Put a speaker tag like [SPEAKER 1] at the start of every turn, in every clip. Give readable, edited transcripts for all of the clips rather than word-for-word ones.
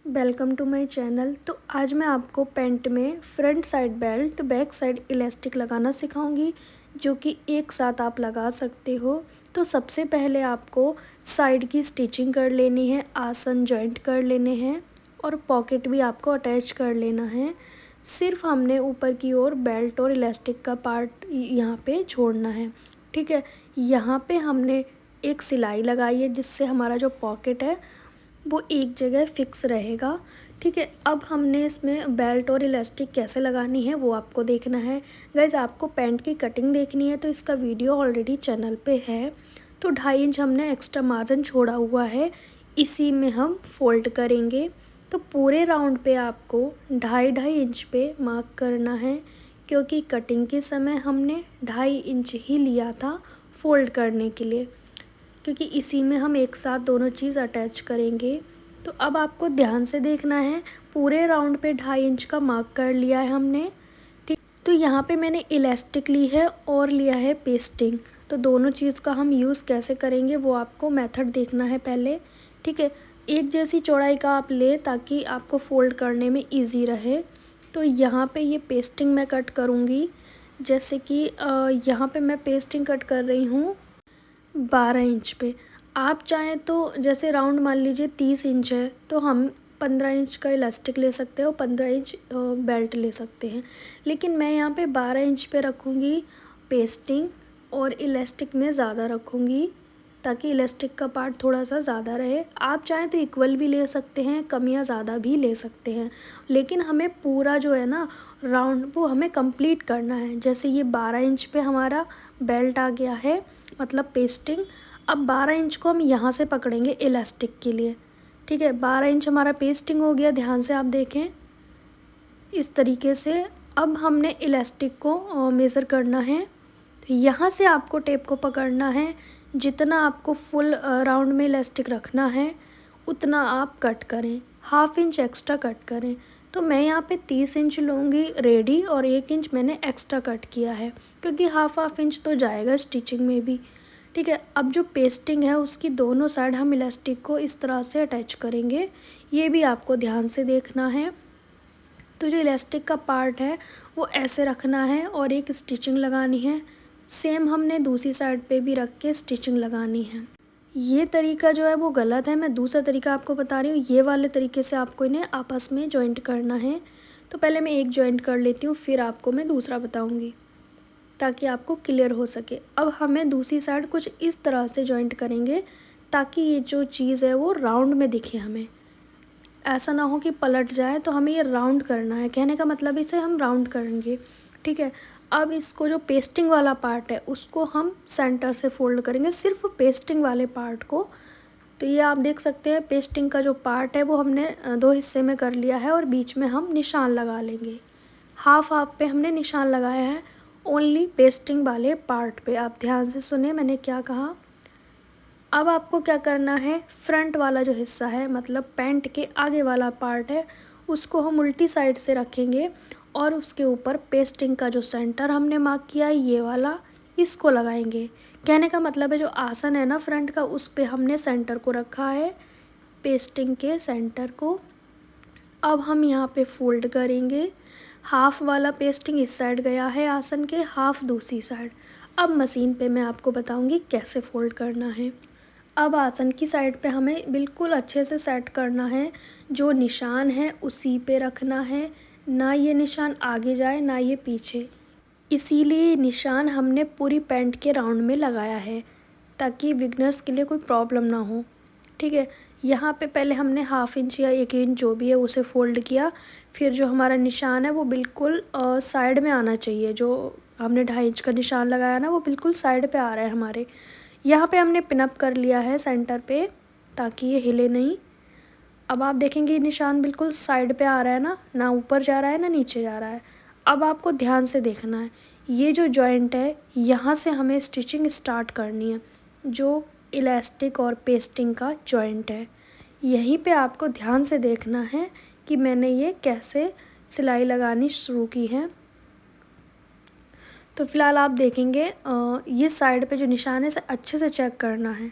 [SPEAKER 1] Welcome to my channel. तो आज मैं आपको पैंट में front side belt back side elastic लगाना सिखाऊंगी, जो कि एक साथ आप लगा सकते हो। तो सबसे पहले आपको साइड की स्टिचिंग कर लेनी है, आसन जॉइंट कर लेने हैं और पॉकेट भी आपको अटैच कर लेना है। सिर्फ हमने ऊपर की ओर बेल्ट और इलास्टिक का पार्ट यहाँ पे छोड़ना है। ठीक है, यहाँ पे हमने एक सिलाई लगाई है जिससे हमारा जो पॉकेट है वो एक जगह फिक्स रहेगा। ठीक है, अब हमने इसमें बेल्ट और इलास्टिक कैसे लगानी है वो आपको देखना है। गाइज, आपको पैंट की कटिंग देखनी है तो इसका वीडियो ऑलरेडी चैनल पे है। तो 2.5 इंच हमने एक्स्ट्रा मार्जिन छोड़ा हुआ है, इसी में हम फोल्ड करेंगे। तो पूरे राउंड पे आपको 2.5 इंच पे मार्क करना है, क्योंकि कटिंग के समय हमने 2.5 इंच ही लिया था फोल्ड करने के लिए, क्योंकि इसी में हम एक साथ दोनों चीज़ अटैच करेंगे। तो अब आपको ध्यान से देखना है। पूरे राउंड पे 2.5 इंच का मार्क कर लिया है हमने। ठीक, तो यहाँ पे मैंने इलास्टिक ली है और लिया है पेस्टिंग। तो दोनों चीज़ का हम यूज़ कैसे करेंगे वो आपको मेथड देखना है पहले। ठीक है, एक जैसी चौड़ाई का आप लें ताकि आपको फोल्ड करने में ईजी रहे। तो यहाँ पे ये पेस्टिंग मैं कट करूँगी, जैसे कि यहाँ पे मैं पेस्टिंग कट कर रही हूँ 12 इंच पे। आप चाहें तो जैसे राउंड मान लीजिए 30 इंच है तो हम 15 इंच का इलास्टिक ले सकते हैं और 15 इंच बेल्ट ले सकते हैं। लेकिन मैं यहाँ पे 12 इंच पे रखूँगी पेस्टिंग और इलास्टिक में ज़्यादा रखूँगी, ताकि इलास्टिक का पार्ट थोड़ा सा ज़्यादा रहे। आप चाहें तो इक्वल भी ले सकते हैं, कम या ज़्यादा भी ले सकते हैं, लेकिन हमें पूरा जो है ना राउंड वो हमें कंप्लीट करना है। जैसे ये 12 इंच पे हमारा बेल्ट आ गया है, मतलब पेस्टिंग। अब 12 इंच को हम यहाँ से पकड़ेंगे इलास्टिक के लिए। ठीक है, 12 इंच हमारा पेस्टिंग हो गया, ध्यान से आप देखें इस तरीके से। अब हमने इलास्टिक को मेज़र करना है। तो यहाँ से आपको टेप को पकड़ना है, जितना आपको फुल राउंड में इलास्टिक रखना है उतना आप कट करें, 1/2 इंच एक्स्ट्रा कट करें। तो मैं यहाँ पे 30 इंच लूँगी रेडी और 1 इंच मैंने एक्स्ट्रा कट किया है, क्योंकि हाफ इंच तो जाएगा स्टिचिंग में भी। ठीक है, अब जो पेस्टिंग है उसकी दोनों साइड हम इलास्टिक को इस तरह से अटैच करेंगे, ये भी आपको ध्यान से देखना है। तो जो इलास्टिक का पार्ट है वो ऐसे रखना है और एक स्टिचिंग लगानी है। सेम हमने दूसरी साइड पे भी रख के स्टिचिंग लगानी है। ये तरीका जो है वो गलत है, मैं दूसरा तरीका आपको बता रही हूँ। ये वाले तरीके से आपको इन्हें आपस में जॉइंट करना है। तो पहले मैं एक जॉइंट कर लेती हूँ, फिर आपको मैं दूसरा बताऊँगी ताकि आपको क्लियर हो सके। अब हमें दूसरी साइड कुछ इस तरह से जॉइंट करेंगे ताकि ये जो चीज़ है वो राउंड में दिखे हमें, ऐसा ना हो कि पलट जाए। तो हमें ये राउंड करना है, कहने का मतलब इसे हम राउंड करेंगे। ठीक है, अब इसको जो पेस्टिंग वाला पार्ट है उसको हम सेंटर से फोल्ड करेंगे, सिर्फ पेस्टिंग वाले पार्ट को। तो ये आप देख सकते हैं पेस्टिंग का जो पार्ट है वो हमने 2 हिस्से में कर लिया है और बीच में हम निशान लगा लेंगे। हाफ हाफ पे हमने निशान लगाया है ओनली पेस्टिंग वाले पार्ट पे। आप ध्यान से सुने मैंने क्या कहा। अब आपको क्या करना है, फ्रंट वाला जो हिस्सा है मतलब पैंट के आगे वाला पार्ट है उसको हम उल्टी साइड से रखेंगे और उसके ऊपर पेस्टिंग का जो सेंटर हमने मार्क किया है ये वाला, इसको लगाएंगे। कहने का मतलब है जो आसन है ना फ्रंट का, उस पे हमने सेंटर को रखा है, पेस्टिंग के सेंटर को। अब हम यहाँ पे फोल्ड करेंगे। हाफ वाला पेस्टिंग इस साइड गया है आसन के, हाफ दूसरी साइड। अब मशीन पे मैं आपको बताऊंगी कैसे फोल्ड करना है। अब आसन की साइड पे हमें बिल्कुल अच्छे से सेट करना है, जो निशान है उसी पे रखना है, ना ये निशान आगे जाए ना ये पीछे। इसीलिए निशान हमने पूरी पैंट के राउंड में लगाया है ताकि बिगनर्स के लिए कोई प्रॉब्लम ना हो। ठीक है, यहाँ पे पहले हमने 1/2 इंच या 1 इंच जो भी है उसे फोल्ड किया, फिर जो हमारा निशान है वो बिल्कुल साइड में आना चाहिए। जो हमने 2.5 इंच का निशान लगाया ना वो बिल्कुल साइड पे आ रहा है हमारे। यहाँ पे हमने पिनअप कर लिया है सेंटर पे ताकि ये हिले नहीं। अब आप देखेंगे ये निशान बिल्कुल साइड पे आ रहा है ना, ना ऊपर जा रहा है ना नीचे जा रहा है। अब आपको ध्यान से देखना है, ये जो जॉइंट है यहाँ से हमें स्टिचिंग स्टार्ट करनी है, जो इलास्टिक और पेस्टिंग का जॉइंट है। यहीं पे आपको ध्यान से देखना है कि मैंने ये कैसे सिलाई लगानी शुरू की है। तो फ़िलहाल आप देखेंगे ये साइड पे जो निशान है इसे अच्छे से चेक करना है।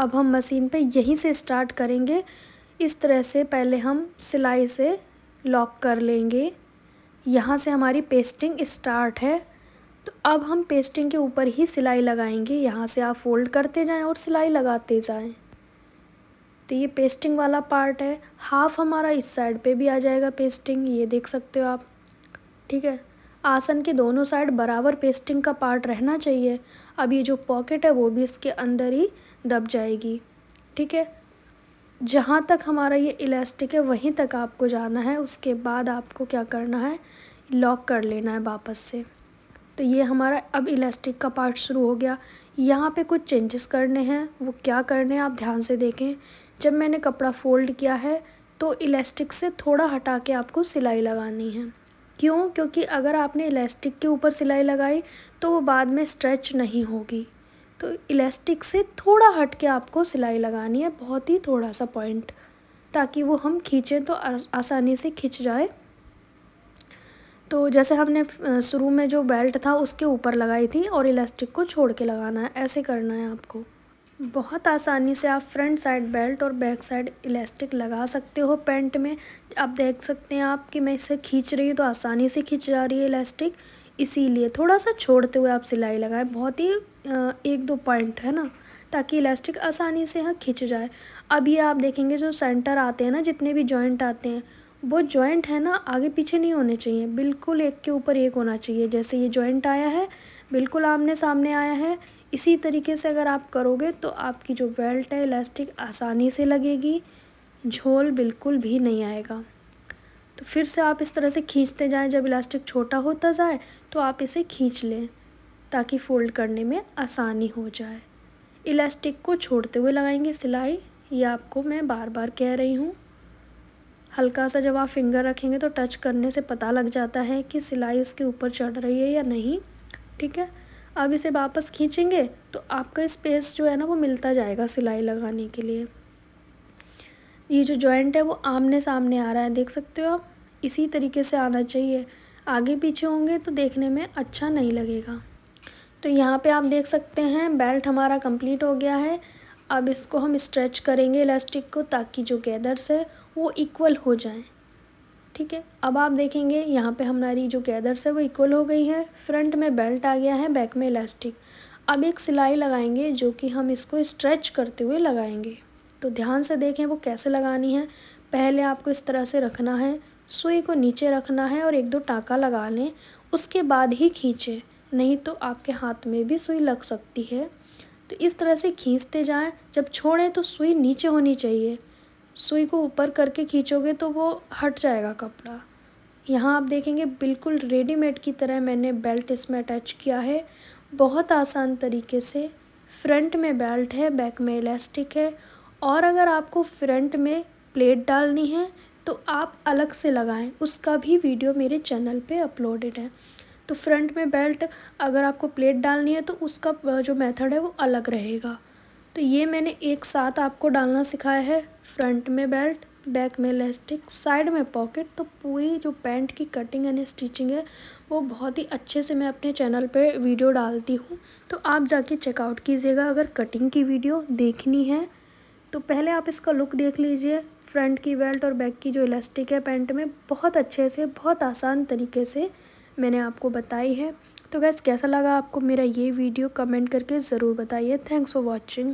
[SPEAKER 1] अब हम मशीन पे यहीं से स्टार्ट करेंगे। इस तरह से पहले हम सिलाई से लॉक कर लेंगे। यहाँ से हमारी पेस्टिंग स्टार्ट है। तो अब हम पेस्टिंग के ऊपर ही सिलाई लगाएंगे। यहाँ से आप फोल्ड करते जाएं और सिलाई लगाते जाएं। तो ये पेस्टिंग वाला पार्ट है। हाफ हमारा इस साइड पे भी आ जाएगा पेस्टिंग, ये देख सकते हो आप। ठीक है, आसन के दोनों साइड बराबर पेस्टिंग का पार्ट रहना चाहिए। अब ये जो पॉकेट है वो भी इसके अंदर ही दब जाएगी। ठीक है, जहाँ तक हमारा ये इलास्टिक है वहीं तक आपको जाना है। उसके बाद आपको क्या करना है, लॉक कर लेना है वापस से। तो ये हमारा अब इलास्टिक का पार्ट शुरू हो गया। यहाँ पे कुछ चेंजेस करने हैं, वो क्या करने हैं आप ध्यान से देखें। जब मैंने कपड़ा फ़ोल्ड किया है तो इलास्टिक से थोड़ा हटा के आपको सिलाई लगानी है। क्यों? क्योंकि अगर आपने इलास्टिक के ऊपर सिलाई लगाई तो वो बाद में स्ट्रेच नहीं होगी। तो इलास्टिक से थोड़ा हट के आपको सिलाई लगानी है, बहुत ही थोड़ा सा पॉइंट, ताकि वो हम खींचें तो आसानी से खिंच जाए। तो जैसे हमने शुरू में जो बेल्ट था उसके ऊपर लगाई थी और इलास्टिक को छोड़ के लगाना है, ऐसे करना है आपको। बहुत आसानी से आप फ्रंट साइड बेल्ट और बैक साइड इलास्टिक लगा सकते हो पैंट में। आप देख सकते हैं आप कि मैं इसे खींच रही हूँ तो आसानी से खींच जा रही है इलास्टिक। इसीलिए थोड़ा सा छोड़ते हुए आप सिलाई लगाएं, बहुत ही 1-2 पॉइंट है ना, ताकि इलास्टिक आसानी से यहाँ खिंच जाए। अब ये आप देखेंगे जो सेंटर आते हैं ना, जितने भी जॉइंट आते हैं वो जॉइंट है ना आगे पीछे नहीं होने चाहिए, बिल्कुल एक के ऊपर एक होना चाहिए। जैसे ये जॉइंट आया है बिल्कुल आमने सामने आया है, इसी तरीके से अगर आप करोगे तो आपकी जो बेल्ट है इलास्टिक आसानी से लगेगी, झोल बिल्कुल भी नहीं आएगा। तो फिर से आप इस तरह से खींचते जाएं। जब इलास्टिक छोटा होता जाए तो आप इसे खींच लें ताकि फ़ोल्ड करने में आसानी हो जाए। इलास्टिक को छोड़ते हुए लगाएंगे सिलाई, ये आपको मैं बार बार कह रही हूँ। हल्का सा जब आप फिंगर रखेंगे तो टच करने से पता लग जाता है कि सिलाई उसके ऊपर चढ़ रही है या नहीं। ठीक है, अब इसे वापस खींचेंगे तो आपका स्पेस जो है ना वो मिलता जाएगा सिलाई लगाने के लिए। ये जो जॉइंट है वो आमने सामने आ रहा है, देख सकते हो आप। इसी तरीके से आना चाहिए, आगे पीछे होंगे तो देखने में अच्छा नहीं लगेगा। तो यहाँ पे आप देख सकते हैं बेल्ट हमारा कंप्लीट हो गया है। अब इसको हम स्ट्रेच करेंगे इलास्टिक को, ताकि जो गैदर्स है वो इक्वल हो जाएं। ठीक है, अब आप देखेंगे यहाँ पे हमारी जो गैदर्स है वो इक्वल हो गई है। फ्रंट में बेल्ट आ गया है, बैक में इलास्टिक। अब एक सिलाई लगाएंगे जो कि हम इसको स्ट्रेच करते हुए लगाएंगे। तो ध्यान से देखें वो कैसे लगानी है। पहले आपको इस तरह से रखना है, सुई को नीचे रखना है और 1-2 टाँका लगा लें, उसके बाद ही खींचें, नहीं तो आपके हाथ में भी सुई लग सकती है। तो इस तरह से खींचते जाएं। जब छोड़ें तो सुई नीचे होनी चाहिए, सुई को ऊपर करके खींचोगे तो वो हट जाएगा कपड़ा। यहाँ आप देखेंगे बिल्कुल रेडीमेड की तरह मैंने बेल्ट इसमें अटैच किया है, बहुत आसान तरीके से। फ्रंट में बेल्ट है, बैक में इलास्टिक है। और अगर आपको फ्रंट में प्लेट डालनी है तो आप अलग से लगाएं, उसका भी वीडियो मेरे चैनल पे अपलोडेड है। तो फ्रंट में बेल्ट अगर आपको प्लेट डालनी है तो उसका जो मेथड है वो अलग रहेगा। तो ये मैंने एक साथ आपको डालना सिखाया है, फ्रंट में बेल्ट, बैक में इलास्टिक, साइड में पॉकेट। तो पूरी जो पैंट की कटिंग एंड स्टिचिंग है वो बहुत ही अच्छे से मैं अपने चैनल पे वीडियो डालती हूँ, तो आप जाके चेकआउट कीजिएगा। अगर कटिंग की वीडियो देखनी है तो पहले आप इसका लुक देख लीजिए। फ्रंट की बेल्ट और बैक की जो इलास्टिक है पैंट में बहुत अच्छे से, बहुत आसान तरीके से मैंने आपको बताई है। तो गैस कैसा लगा आपको मेरा ये वीडियो, कमेंट करके ज़रूर बताइए। Thanks for watching.